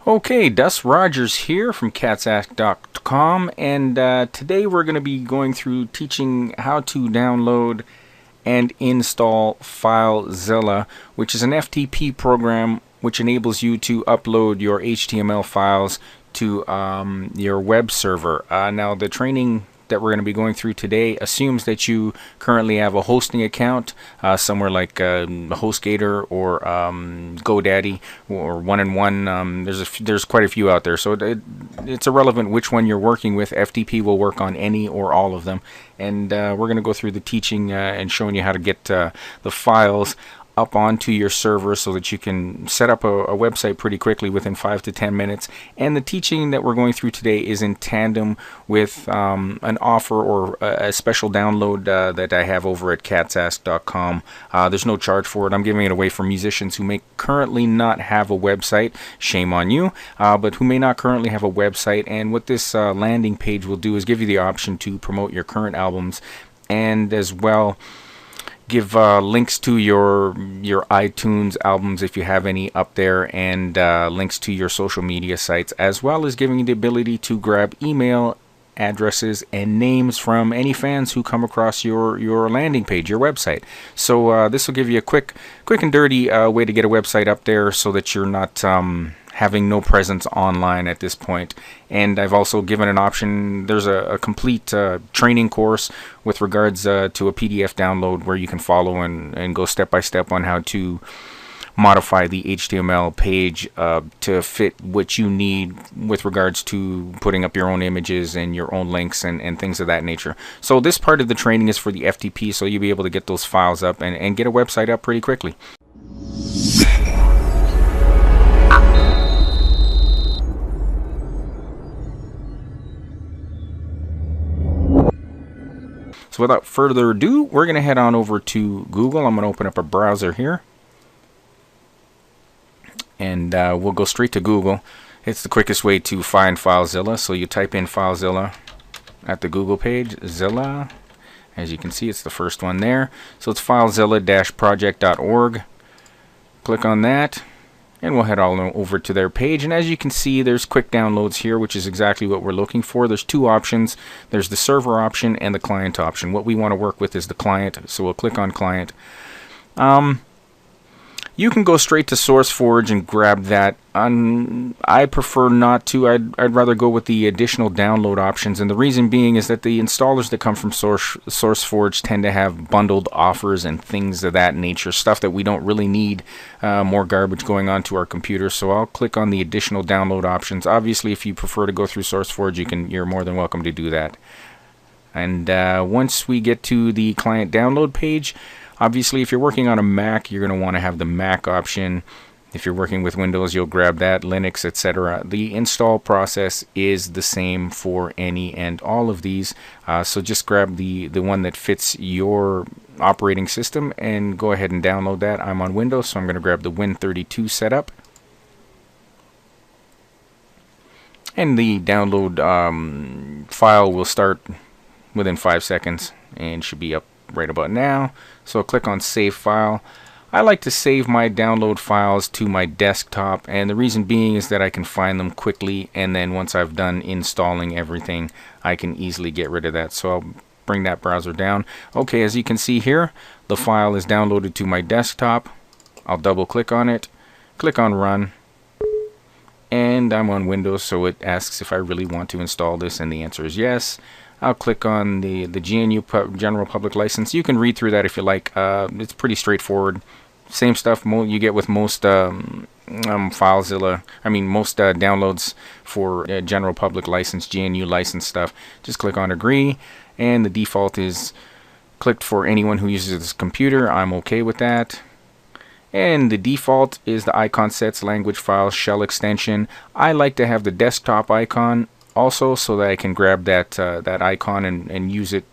Okay, Dust Rogers here from Catsask.com, and today we're going to be going through teaching how to download and install Filezilla, which is an FTP program which enables you to upload your HTML files to your web server. Now, the training that we're going to be going through today assumes that you currently have a hosting account somewhere like HostGator or GoDaddy or 1&1. There's quite a few out there, so it's irrelevant which one you're working with. FTP will work on any or all of them, and we're going to go through the teaching and showing you how to get the files up onto your server so that you can set up a website pretty quickly within 5 to 10 minutes. And the teaching that we're going through today is in tandem with an offer or a special download that I have over at catsask.com. There's no charge for it. I'm giving it away for musicians who may currently not have a website. Shame on you, but who may not currently have a website. And what this landing page will do is give you the option to promote your current albums, and as well give links to your iTunes albums if you have any up there, and links to your social media sites, as well as giving you the ability to grab email addresses and names from any fans who come across your landing page, your website. So this will give you a quick and dirty way to get a website up there so that you're not having no presence online at this point. And I've also given an option. There's a complete training course with regards to a PDF download where you can follow and go step by step on how to modify the HTML page to fit what you need with regards to putting up your own images and your own links and things of that nature. So this part of the training is for the FTP, so you'll be able to get those files up and get a website up pretty quickly. So without further ado, we're going to head on over to Google. I'm going to open up a browser here, and we'll go straight to Google. It's the quickest way to find Filezilla. So you type in Filezilla at the Google page, Zilla. As you can see, it's the first one there. So it's filezilla-project.org. Click on that, and we'll head all over to their page. And as you can see, there's quick downloads here, which is exactly what we're looking for. There's two options. There's the server option and the client option. What we want to work with is the client, so we'll click on client. You can go straight to SourceForge and grab that. I prefer not to. I'd rather go with the additional download options, and the reason being is that the installers that come from SourceForge tend to have bundled offers and things of that nature, stuff that we don't really need, more garbage going onto our computer. So I'll click on the additional download options. Obviously, if you prefer to go through SourceForge, you're more than welcome to do that. And once we get to the client download page, obviously, if you're working on a Mac, you're going to want to have the Mac option. If you're working with Windows, you'll grab that, Linux, etc. The install process is the same for any and all of these. So just grab the one that fits your operating system and go ahead and download that. I'm on Windows, so I'm going to grab the Win32 setup. And the download file will start within 5 seconds and should be up right about now. So click on Save File. I like to save my download files to my desktop, and the reason being is that I can find them quickly, and then once I've done installing everything, I can easily get rid of that. So I'll bring that browser down. Okay, as you can see here, the file is downloaded to my desktop. I'll double click on it, click on Run, and I'm on Windows, so it asks if I really want to install this, and the answer is yes. I'll click on the GNU General Public License. You can read through that if you like. It's pretty straightforward. Same stuff you get with most Filezilla. Most downloads for General Public License, GNU license stuff. Just click on Agree, and the default is clicked for anyone who uses this computer. I'm okay with that. And the default is the icon sets, language files, shell extension. I like to have the desktop icon also, so that I can grab that icon and use it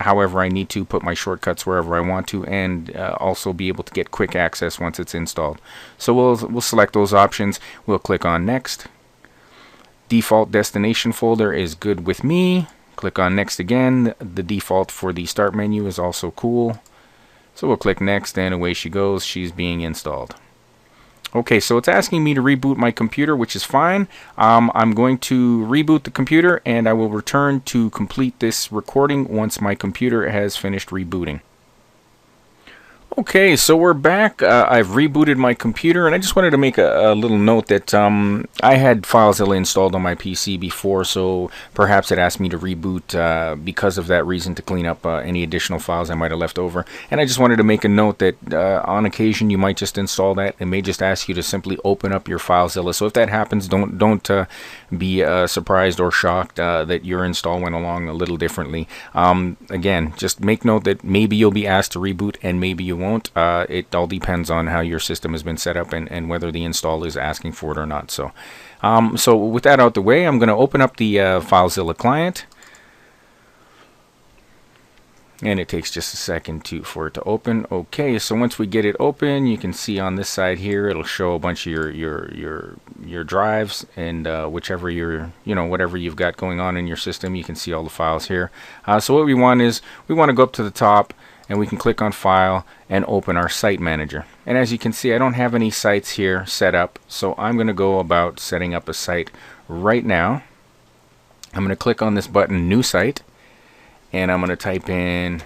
however I need to, put my shortcuts wherever I want to, and also be able to get quick access once it's installed. So we'll select those options. We'll click on Next. Default destination folder is good with me. Click on Next again. The default for the Start menu is also cool. So we'll click Next, and away she goes. She's being installed. Okay, so it's asking me to reboot my computer, which is fine. I'm going to reboot the computer, and I will return to complete this recording once my computer has finished rebooting. Okay, so we're back. I've rebooted my computer, and I just wanted to make a little note that I had Filezilla installed on my PC before, so perhaps it asked me to reboot because of that reason, to clean up any additional files I might have left over. And I just wanted to make a note that on occasion you might just install that. It may just ask you to simply open up your Filezilla. So if that happens, don't be surprised or shocked that your install went along a little differently. Again, just make note that maybe you'll be asked to reboot and maybe you won't. It all depends on how your system has been set up and whether the install is asking for it or not. So with that out the way, I'm going to open up the Filezilla client. And it takes just a second for it to open. Okay, so once we get it open, you can see on this side here, it'll show a bunch of your drives, and whichever whatever you've got going on in your system, you can see all the files here. So what we want is we want to go up to the top, and we can click on File and open our Site Manager. And as you can see, I don't have any sites here set up, so I'm going to go about setting up a site right now. I'm going to click on this button, New Site. And I'm going to type in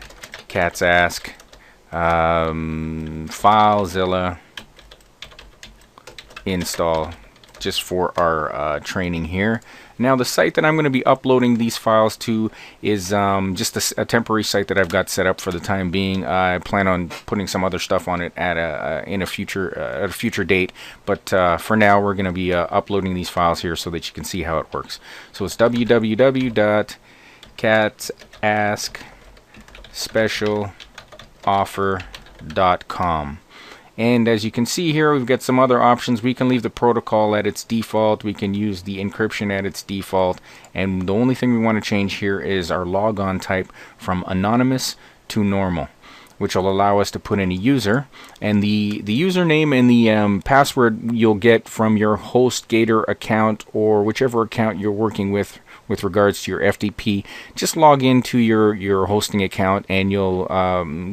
Catsask, Filezilla install, just for our training here. Now the site that I'm going to be uploading these files to is just a temporary site that I've got set up for the time being. I plan on putting some other stuff on it at a future date, but for now we're going to be uploading these files here so that you can see how it works. So it's www.catsaskspecialoffer.com. And as you can see here, we've got some other options. We can leave the protocol at its default. We can use the encryption at its default. And the only thing we want to change here is our logon type from anonymous to normal, which will allow us to put in a user. And the username and the password you'll get from your HostGator account or whichever account you're working with regards to your FTP. Just log into your hosting account and you'll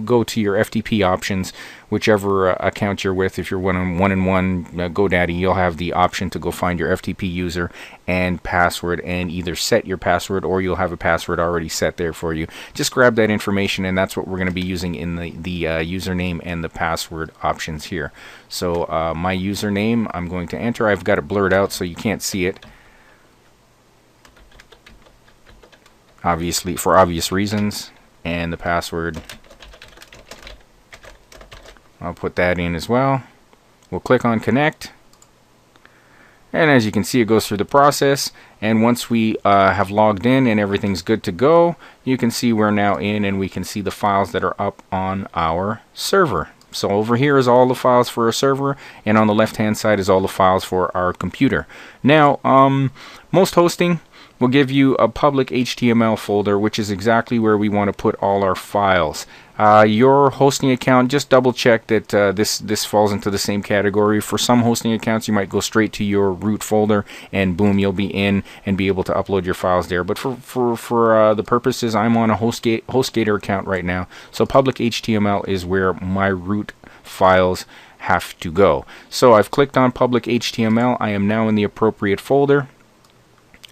go to your FTP options, whichever account you're with. If you're one-on-one GoDaddy, you'll have the option to go find your FTP user and password and either set your password, or you'll have a password already set there for you. Just grab that information, and that's what we're going to be using in the username and the password options here. So my username, I'm going to enter. I've got it blurred out so you can't see it, obviously, for obvious reasons. And the password, I'll put that in as well. We'll click on connect, and as you can see, it goes through the process. And once we have logged in and everything's good to go, you can see we're now in, and we can see the files that are up on our server. So over here is all the files for our server, and on the left hand side is all the files for our computer. Now most hosting will give you a public HTML folder, which is exactly where we want to put all our files. Your hosting account, just double check that this falls into the same category. For some hosting accounts, you might go straight to your root folder and boom, you'll be in and be able to upload your files there. But for the purposes, I'm on a HostGator account right now, so public HTML is where my root files have to go. So I've clicked on public HTML. I am now in the appropriate folder.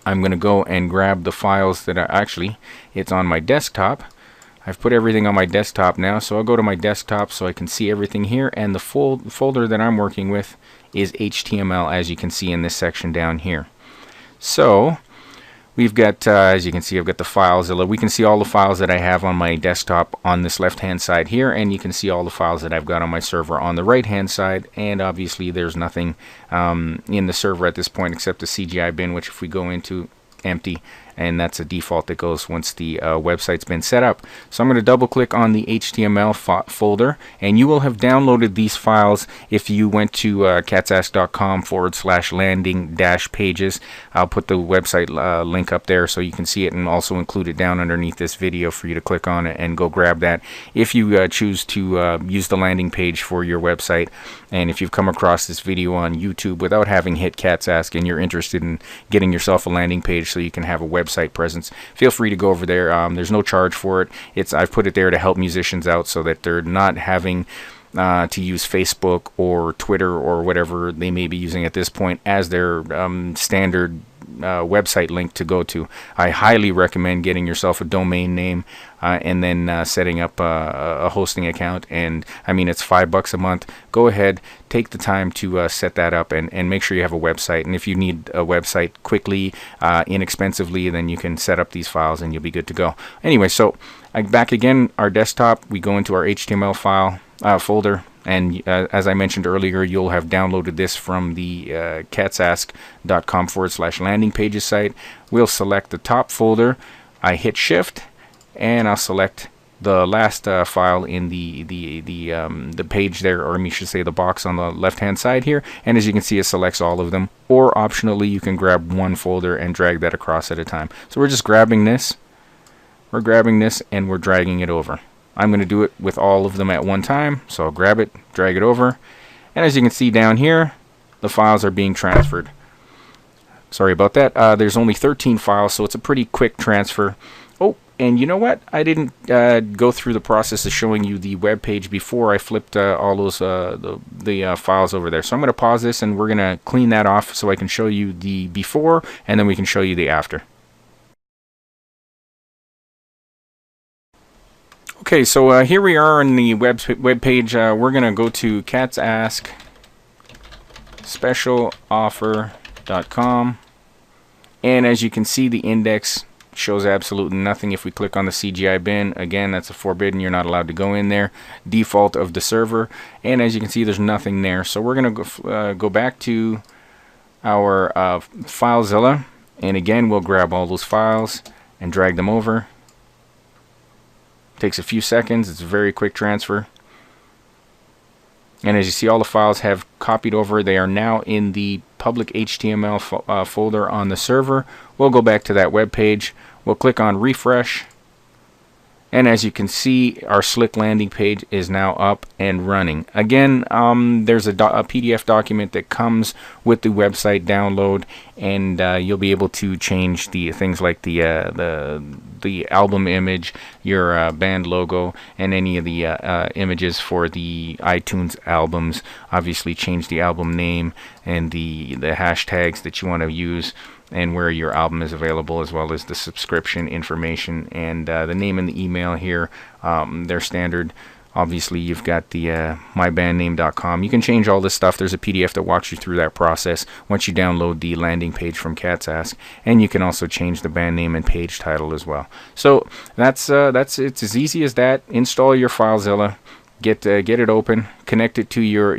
I'm going to go and grab the files that are actually, it's on my desktop. I've put everything on my desktop now, so I'll go to my desktop so I can see everything here, and the folder that I'm working with is HTML, as you can see in this section down here. So we've got, as you can see, I've got the Filezilla. We can see all the files that I have on my desktop on this left-hand side here, and you can see all the files that I've got on my server on the right-hand side. And obviously there's nothing in the server at this point except the CGI bin, which if we go into, empty, and that's a default that goes once the website's been set up. So I'm going to double click on the HTML folder, and you will have downloaded these files if you went to catsask.com/landing-pages. I'll put the website link up there so you can see it, and also include it down underneath this video for you to click on it and go grab that if you choose to use the landing page for your website. And if you've come across this video on YouTube without having hit Catsask and you're interested in getting yourself a landing page so you can have a website presence, feel free to go over there. There's no charge for it. I've put it there to help musicians out so that they're not having to use Facebook or Twitter or whatever they may be using at this point as their standard website link to go to. I highly recommend getting yourself a domain name and then setting up a hosting account. And I mean, it's $5 a month. Go ahead, take the time to set that up and make sure you have a website. And if you need a website quickly, inexpensively, then you can set up these files and you'll be good to go. Anyway, so back again, our desktop, we go into our HTML file folder. And as I mentioned earlier, you'll have downloaded this from the catsask.com/landing pages site. We'll select the top folder. I hit Shift, and I'll select the last file in the page there, or I should say the box on the left-hand side here. And as you can see, it selects all of them. Or optionally, you can grab one folder and drag that across at a time. So we're just grabbing this. We're grabbing this, and we're dragging it over. I'm going to do it with all of them at one time, so I'll grab it, drag it over, and as you can see down here, the files are being transferred. Sorry about that. There's only 13 files, so it's a pretty quick transfer. Oh, and you know what? I didn't go through the process of showing you the web page before I flipped all those the files over there. So I'm going to pause this, and we're going to clean that off so I can show you the before, and then we can show you the after. Okay, so here we are on the web page. We're going to go to Catsask specialoffer.com, and as you can see, the index shows absolutely nothing. If we click on the CGI bin, again, that's a forbidden. You're not allowed to go in there. Default of the server, and as you can see, there's nothing there. So we're going to go back to our Filezilla, and again, we'll grab all those files and drag them over. Takes a few seconds. It's a very quick transfer. And as you see, all the files have copied over. They are now in the public HTML folder on the server. We'll go back to that web page. We'll click on refresh. And as you can see, our slick landing page is now up and running. Again, there's a PDF document that comes with the website download, and you'll be able to change the things like the album image, your band logo, and any of the images for the iTunes albums. Obviously, change the album name and the hashtags that you want to use, and where your album is available, as well as the subscription information and the name and the email here. They're standard. Obviously, you've got the mybandname.com. You can change all this stuff. There's a PDF that walks you through that process once you download the landing page from Catsask, and you can also change the band name and page title as well. So that's it's as easy as that. Install your Filezilla, get it open, connect it to your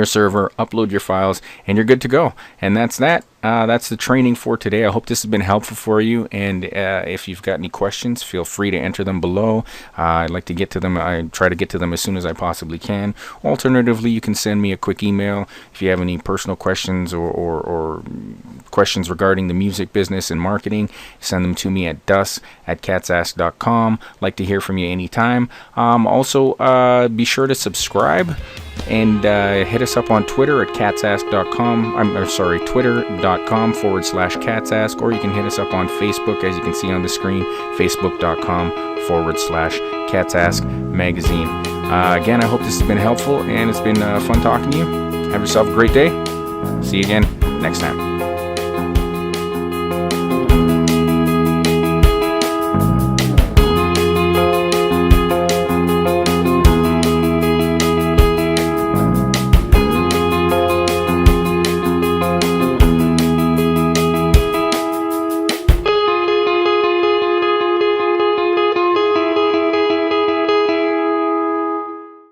server, upload your files, and you're good to go. And that's that. That's the training for today. I hope this has been helpful for you, and if you've got any questions, feel free to enter them below. I'd like to get to them. I try to get to them as soon as I possibly can. Alternatively, you can send me a quick email if you have any personal questions or questions regarding the music business and marketing. Send them to me at dus@catsask.com. Like to hear from you anytime. Also, be sure to subscribe and hit us up on Twitter at catsask.com. Twitter.com/Catsask, or you can hit us up on Facebook, as you can see on the screen, facebook.com/Catsask Magazine. Again, I hope this has been helpful, and it's been fun talking to you. Have yourself a great day. See you again next time.